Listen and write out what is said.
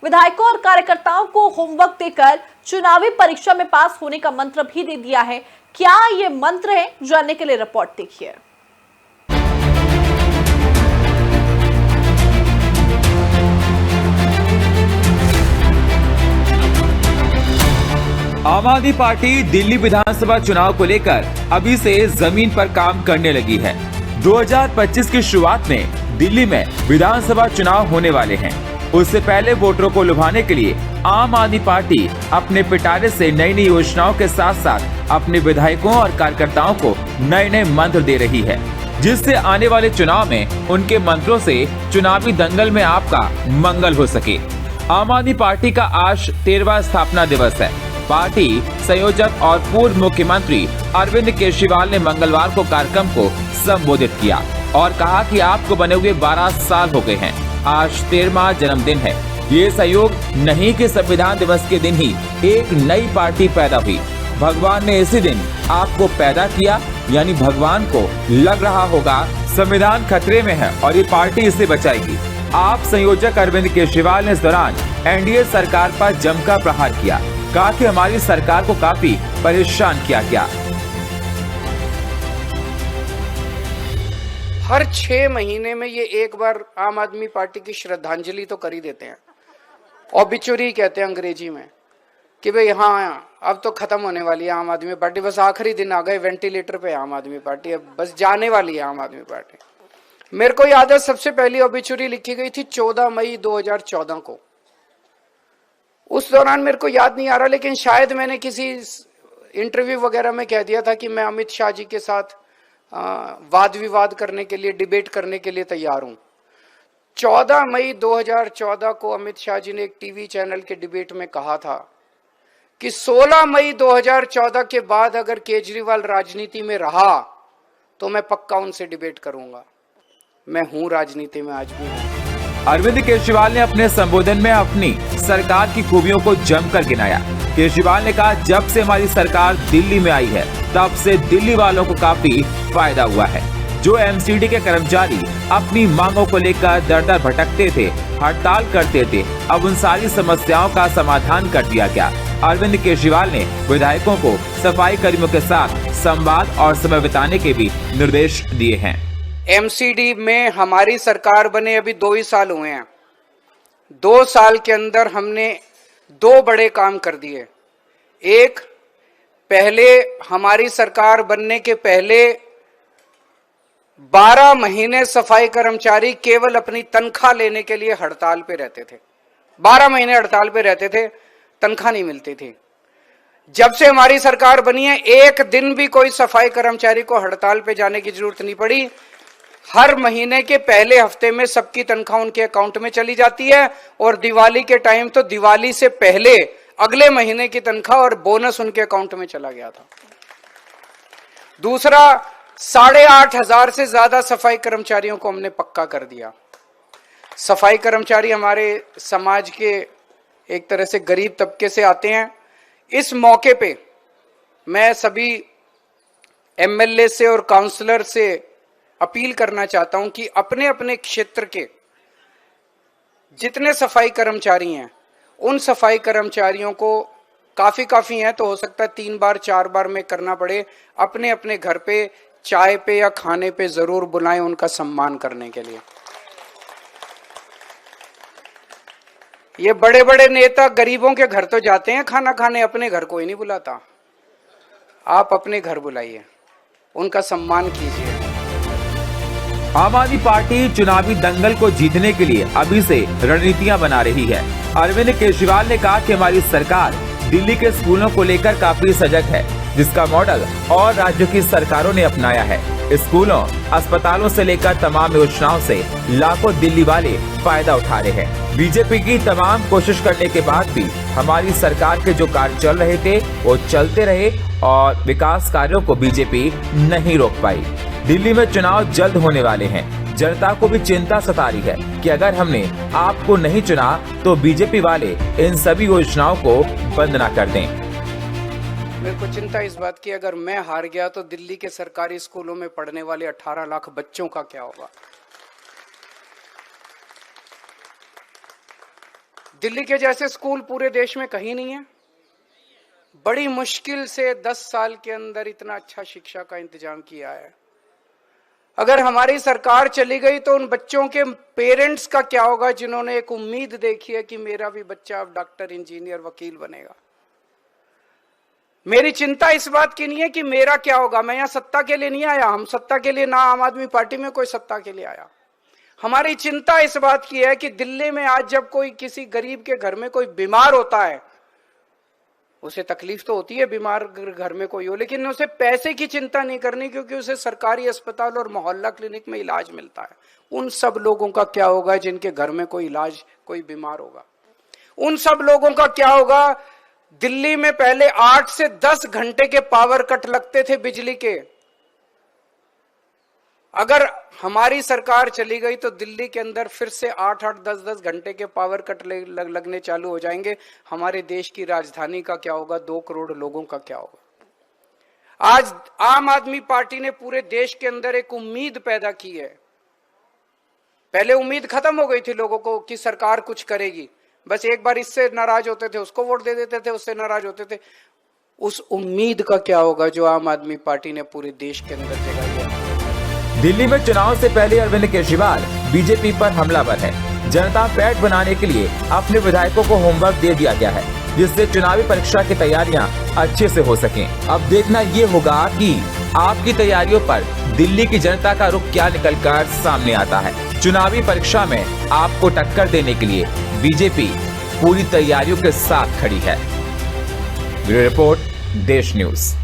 विधायकों और कार्यकर्ताओं को होमवर्क देकर चुनावी परीक्षा में पास होने का मंत्र भी दे दिया है। क्या ये मंत्र है, जानने के लिए रिपोर्ट देखिए। आम आदमी पार्टी दिल्ली विधानसभा चुनाव को लेकर अभी से जमीन पर काम करने लगी है। 2025 की शुरुआत में दिल्ली में विधानसभा चुनाव होने वाले हैं। उससे पहले वोटरों को लुभाने के लिए आम आदमी पार्टी अपने पिटारे से नई नई योजनाओं के साथ साथ अपने विधायकों और कार्यकर्ताओं को नए नए मंत्र दे रही है, जिससे आने वाले चुनाव में उनके मंत्रों से चुनावी दंगल में आपका मंगल हो सके। आम आदमी पार्टी का आज 13वां स्थापना दिवस है। पार्टी संयोजक और पूर्व मुख्यमंत्री अरविंद केजरीवाल ने मंगलवार को कार्यक्रम को संबोधित किया और कहा कि आपको बने हुए 12 साल हो गए हैं। आज 13वां जन्मदिन है। ये संयोग नहीं कि संविधान दिवस के दिन ही एक नई पार्टी पैदा हुई। भगवान ने इसी दिन आपको पैदा किया, यानी भगवान को लग रहा होगा संविधान खतरे में है और ये पार्टी इसे बचाएगी। आप संयोजक अरविंद केजरीवाल ने इस दौरान एनडीए सरकार पर जमकर प्रहार किया। कहा कि हमारी सरकार को काफी परेशान किया गया। हर 6 महीने में ये एक बार आम आदमी पार्टी की श्रद्धांजलि तो कर ही देते हैं। ऑबिचुरी कहते हैं अंग्रेजी में कि भाई हाँ, अब तो खत्म होने वाली है आम आदमी पार्टी, बस आखिरी दिन आ गए, वेंटिलेटर पे आम आदमी पार्टी, अब बस जाने वाली है आम आदमी पार्टी। मेरे को याद है सबसे पहली ऑबिचुरी लिखी गई थी 14 मई 2014 को। उस दौरान मेरे को याद नहीं आ रहा, लेकिन शायद मैंने किसी इंटरव्यू वगैरह में कह दिया था कि मैं अमित शाह जी के साथ वाद विवाद करने के लिए, डिबेट करने के लिए तैयार हूं। 14 मई 2014 को अमित शाह जी ने एक टीवी चैनल के डिबेट में कहा था कि 16 मई 2014 के बाद अगर केजरीवाल राजनीति में रहा तो मैं पक्का उनसे डिबेट करूंगा। मैं हूं राजनीति में, आज भी हूं। अरविंद केजरीवाल ने अपने संबोधन में अपनी सरकार की खूबियों को जमकर गिनाया। केजरीवाल ने कहा, जब से हमारी सरकार दिल्ली में आई है तब से दिल्ली वालों को काफी फायदा हुआ है। जो एमसीडी के कर्मचारी अपनी मांगों को लेकर दर दर भटकते थे, हड़ताल करते थे, अब उन सारी समस्याओं का समाधान कर दिया गया। अरविंद केजरीवाल ने विधायकों को सफाई कर्मियों के साथ संवाद और समय बिताने के भी निर्देश दिए हैं। एमसीडी में हमारी सरकार बने अभी 2 ही साल हुए हैं। 2 साल के अंदर हमने 2 बड़े काम कर दिए। एक, पहले हमारी सरकार बनने के पहले 12 महीने सफाई कर्मचारी केवल अपनी तनख्वाह लेने के लिए हड़ताल पे रहते थे। 12 महीने हड़ताल पे रहते थे, तनख्वाह नहीं मिलती थी। जब से हमारी सरकार बनी है, एक दिन भी कोई सफाई कर्मचारी को हड़ताल पे जाने की जरूरत नहीं पड़ी। हर महीने के पहले हफ्ते में सबकी तनख्वाह उनके अकाउंट में चली जाती है और दिवाली के टाइम तो दिवाली से पहले अगले महीने की तनख्वाह और बोनस उनके अकाउंट में चला गया था। दूसरा, 8,500 से ज्यादा सफाई कर्मचारियों को हमने पक्का कर दिया। सफाई कर्मचारी हमारे समाज के एक तरह से गरीब तबके से आते हैं। इस मौके पे मैं सभी एमएलए से और काउंसलर से अपील करना चाहता हूं कि अपने अपने क्षेत्र के जितने सफाई कर्मचारी हैं, उन सफाई कर्मचारियों को काफी हैं, तो हो सकता है 3 बार 4 बार में करना पड़े, अपने अपने घर पे चाय पे या खाने पे जरूर बुलाएं उनका सम्मान करने के लिए। ये बड़े बड़े नेता गरीबों के घर तो जाते हैं खाना खाने, अपने घर कोई नहीं बुलाता। आप अपने घर बुलाइए, उनका सम्मान कीजिए। आम आदमी पार्टी चुनावी दंगल को जीतने के लिए अभी से रणनीतियां बना रही है। अरविंद केजरीवाल ने कहा कि हमारी सरकार दिल्ली के स्कूलों को लेकर काफी सजग है, जिसका मॉडल और राज्यों की सरकारों ने अपनाया है। स्कूलों, अस्पतालों से लेकर तमाम योजनाओं से लाखों दिल्ली वाले फायदा उठा रहे हैं। बीजेपी की तमाम कोशिश करने के बाद भी हमारी सरकार के जो कार्य चल रहे थे वो चलते रहे और विकास कार्यों को बीजेपी नहीं रोक पाई। दिल्ली में चुनाव जल्द होने वाले हैं। जनता को भी चिंता सता रही है कि अगर हमने आपको नहीं चुना तो बीजेपी वाले इन सभी योजनाओं को बंद ना कर दें। मेरे को चिंता इस बात की, अगर मैं हार गया तो दिल्ली के सरकारी स्कूलों में पढ़ने वाले 18 लाख बच्चों का क्या होगा। दिल्ली के जैसे स्कूल पूरे देश में कहीं नहीं है। बड़ी मुश्किल से 10 साल के अंदर इतना अच्छा शिक्षा का इंतजाम किया है। अगर हमारी सरकार चली गई तो उन बच्चों के पेरेंट्स का क्या होगा जिन्होंने एक उम्मीद देखी है कि मेरा भी बच्चा अब डॉक्टर, इंजीनियर, वकील बनेगा। मेरी चिंता इस बात की नहीं है कि मेरा क्या होगा। मैं यहां सत्ता के लिए नहीं आया। हम सत्ता के लिए ना आम आदमी पार्टी में कोई सत्ता के लिए आया। हमारी चिंता इस बात की है कि दिल्ली में आज जब कोई किसी गरीब के घर में कोई बीमार होता है, उसे तकलीफ तो होती है बीमार घर में कोई हो, लेकिन उसे पैसे की चिंता नहीं करनी क्योंकि उसे सरकारी अस्पताल और मोहल्ला क्लिनिक में इलाज मिलता है। उन सब लोगों का क्या होगा जिनके घर में कोई इलाज, कोई बीमार होगा? उन सब लोगों का क्या होगा? दिल्ली में पहले 8 से 10 घंटे के पावर कट लगते थे बिजली के। अगर हमारी सरकार चली गई तो दिल्ली के अंदर फिर से 8-8, 10-10 घंटे के पावर कट लगने चालू हो जाएंगे। हमारे देश की राजधानी का क्या होगा? 2 करोड़ लोगों का क्या होगा? आज आम आदमी पार्टी ने पूरे देश के अंदर एक उम्मीद पैदा की है। पहले उम्मीद खत्म हो गई थी लोगों को कि सरकार कुछ करेगी। बस एक बार इससे नाराज होते थे, उसको वोट दे देते थे, उससे नाराज होते थे। उस उम्मीद का क्या होगा जो आम आदमी पार्टी ने पूरे देश के अंदर जगाई है? दिल्ली में चुनाव से पहले अरविंद केजरीवाल बीजेपी पर हमलावर है। जनता पैठ बनाने के लिए अपने विधायकों को होमवर्क दे दिया गया है, जिससे चुनावी परीक्षा की तैयारियां अच्छे से हो सकें। अब देखना ये होगा कि आपकी तैयारियों पर दिल्ली की जनता का रुख क्या निकलकर सामने आता है। चुनावी परीक्षा में आपको टक्कर देने के लिए बीजेपी पूरी तैयारियों के साथ खड़ी है। ब्यूरो रिपोर्ट, देश न्यूज।